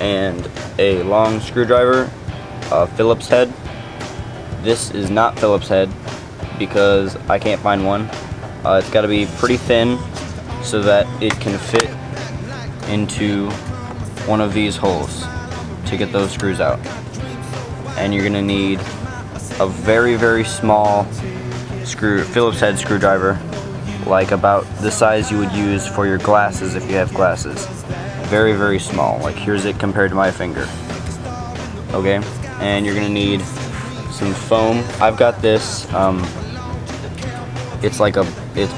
and a long screwdriver, a Phillips head. This is not Phillips head because I can't find one. It's got to be pretty thin so that it can fit into one of these holes to get those screws out. And you're going to need a very, very small Phillips head screwdriver, like about the size you would use for your glasses if you have glasses. Very, very small, like here's it compared to my finger. Okay, and you're gonna need some foam. I've got this, it's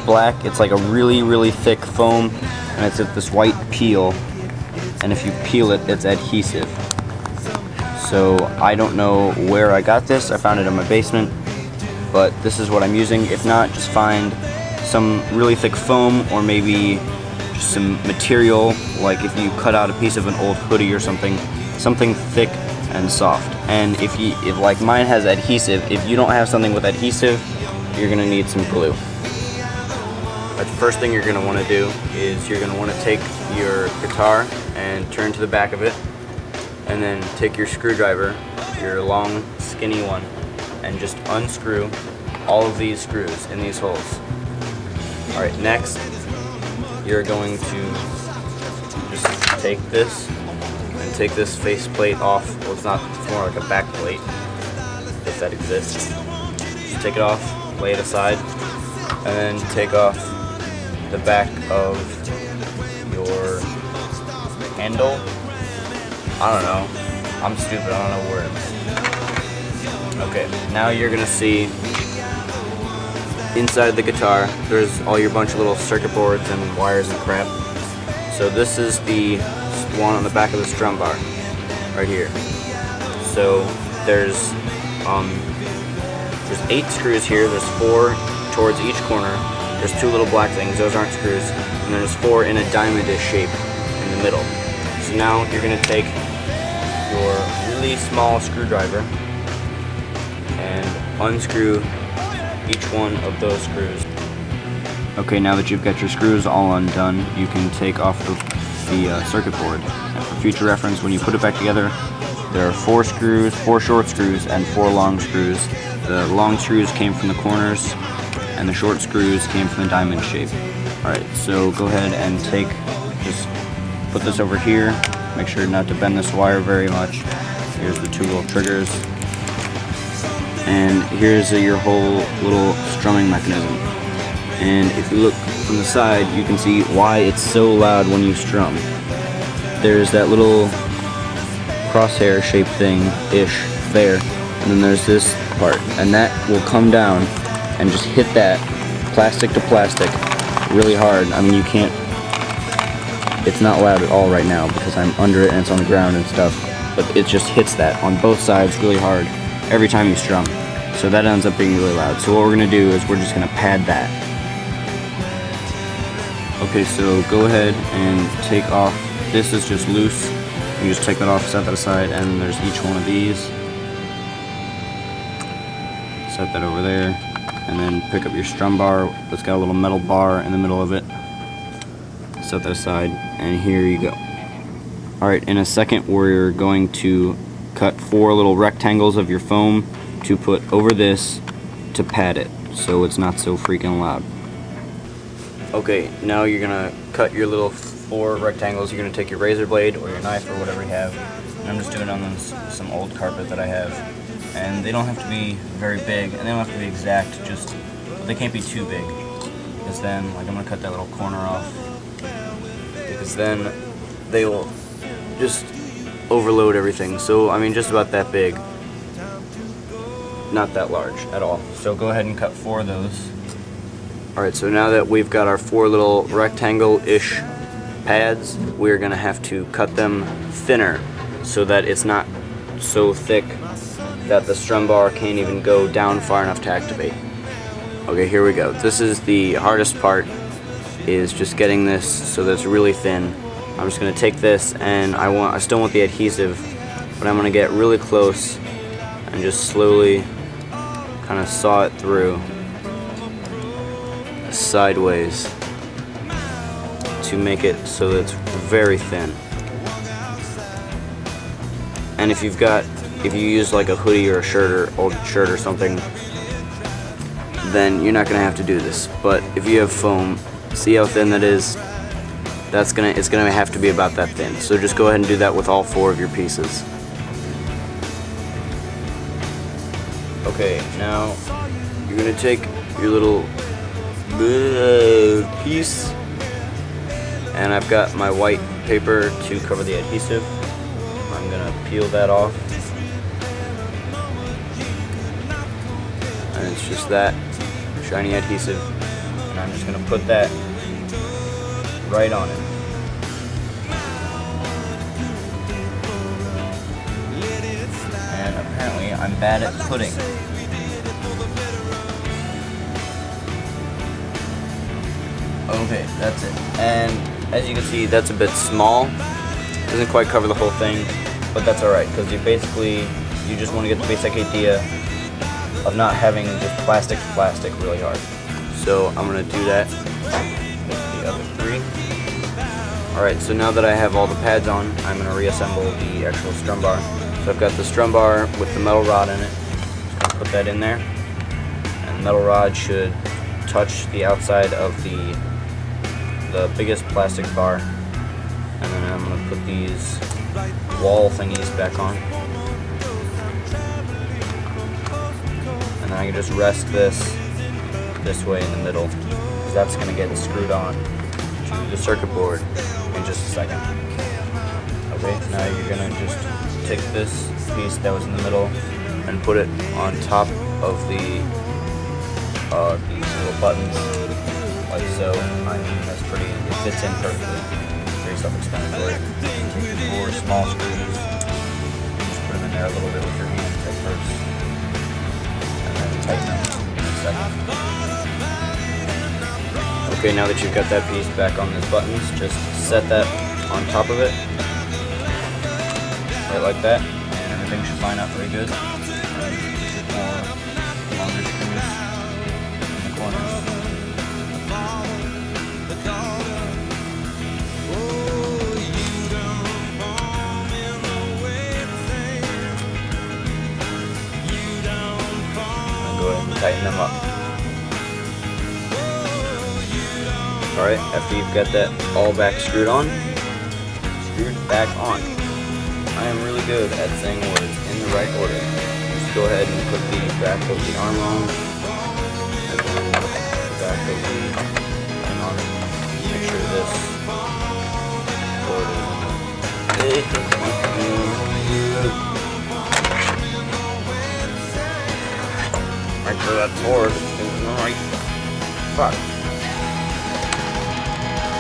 black, it's like a really, really thick foam, and it's this white peel, and if you peel it, it's adhesive. So I don't know where I got this. I found it in my basement, but this is what I'm using. If not, just find some really thick foam, or maybe just some material, like if you cut out a piece of an old hoodie or something thick and soft. And if like mine has adhesive, if you don't have something with adhesive, you're gonna need some glue. But the first thing you're gonna want to do is you're gonna want to take your guitar and turn to the back of it, and then take your screwdriver, your long skinny one, and just unscrew all of these screws in these holes. Alright, next you're going to just take this and take this face plate off. Well, it's more like a back plate, if that exists. Just take it off, lay it aside, and then take off the back of your handle. I don't know. I'm stupid, I don't know words. Okay, now you're gonna see inside the guitar, there's all your bunch of little circuit boards and wires and crap. So this is the one on the back of the strum bar, right here. So there's 8 screws here. There's 4 towards each corner. There's 2 little black things, those aren't screws. And then there's 4 in a diamondish shape in the middle. So now you're gonna take your really small screwdriver and unscrew each one of those screws. Okay, now that you've got your screws all undone, you can take off the circuit board. And for future reference, when you put it back together, there are 4 screws, 4 short screws, and 4 long screws. The long screws came from the corners, and the short screws came from the diamond shape. Alright, so go ahead and just put this over here. Make sure not to bend this wire very much. Here's the 2 little triggers. And here's your whole little strumming mechanism. And if you look from the side, you can see why it's so loud when you strum. There's that little crosshair shaped thing-ish there, and then there's this part, and that will come down and just hit that plastic to plastic really hard. I mean, you can't, it's not loud at all right now because I'm under it and it's on the ground and stuff, but it just hits that on both sides really hard every time you strum. So that ends up being really loud. So what we're going to do is we're just going to pad that. Okay, so go ahead and take off, this is just loose. You just take that off, set that aside, and there's each one of these. Set that over there, and then pick up your strum bar that's got a little metal bar in the middle of it. Set that aside, and here you go. Alright, in a second we're going to cut 4 little rectangles of your foam to put over this to pad it so it's not so freaking loud. Okay, now you're gonna cut your little 4 rectangles. You're gonna take your razor blade or your knife or whatever you have, and I'm just doing it on some old carpet that I have. And they don't have to be very big, and they don't have to be exact, just, they can't be too big, because then, like, I'm gonna cut that little corner off, because then they will just overload everything. So, I mean, just about that big, not that large at all. So go ahead and cut 4 of those. Alright, so now that we've got our 4 little rectangle-ish pads, we're gonna have to cut them thinner so that it's not so thick that the strum bar can't even go down far enough to activate. Okay, here we go. This is the hardest part, is just getting this so that it's really thin. I'm just gonna take this, and I still want the adhesive, but I'm gonna get really close and just slowly kind of saw it through sideways to make it so that it's very thin. And if you use like a hoodie or a shirt or old shirt or something, then you're not gonna have to do this. But if you have foam, see how thin that is? It's gonna have to be about that thin. So just go ahead and do that with all 4 of your pieces. Okay, now you're gonna take your little piece, and I've got my white paper to cover the adhesive. I'm gonna peel that off, and it's just that shiny adhesive, and I'm just gonna put that right on it. And apparently I'm bad at putting. Okay, that's it. And as you can see, that's a bit small. Doesn't quite cover the whole thing, but that's alright, because you just want to get the basic idea of not having just plastic to plastic really hard. So I'm going to do that with the other 3. Alright, so now that I have all the pads on, I'm going to reassemble the actual strum bar. So I've got the strum bar with the metal rod in it. Just going to put that in there. And the metal rod should touch the outside of the biggest plastic bar. And then I'm going to put these wall thingies back on. And then I can just rest this way in the middle, because that's going to get screwed on to the circuit board in just a second. Okay, now you're going to just take this piece that was in the middle and put it on top of these little buttons, like so. I mean, that's pretty, it fits in perfectly. Very self-explanatory. Take your 4 small screws, just put them in there a little bit with your hand at first, and then tighten them in a second. Okay, now that you've got that piece back on these buttons, just set that on top of it, right like that, and everything should line up pretty good. More longer screws in the corners. And go ahead and tighten them up. Alright, after you've got that all screwed back on. I am really good at saying words in the right order. Just go ahead and put the back of the arm on, and then the back of the arm on. Make sure this board is right for that board is right. Fuck.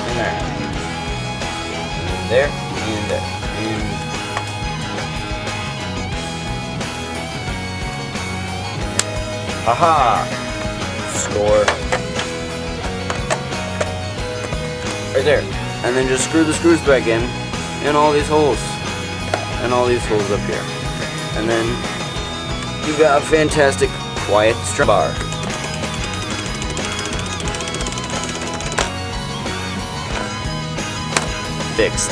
In there. And there. And there. And haha! Score. Right there. And then just screw the screws back in all these holes. And all these holes up here. And then you've got a fantastic, quiet strum bar. Fixed.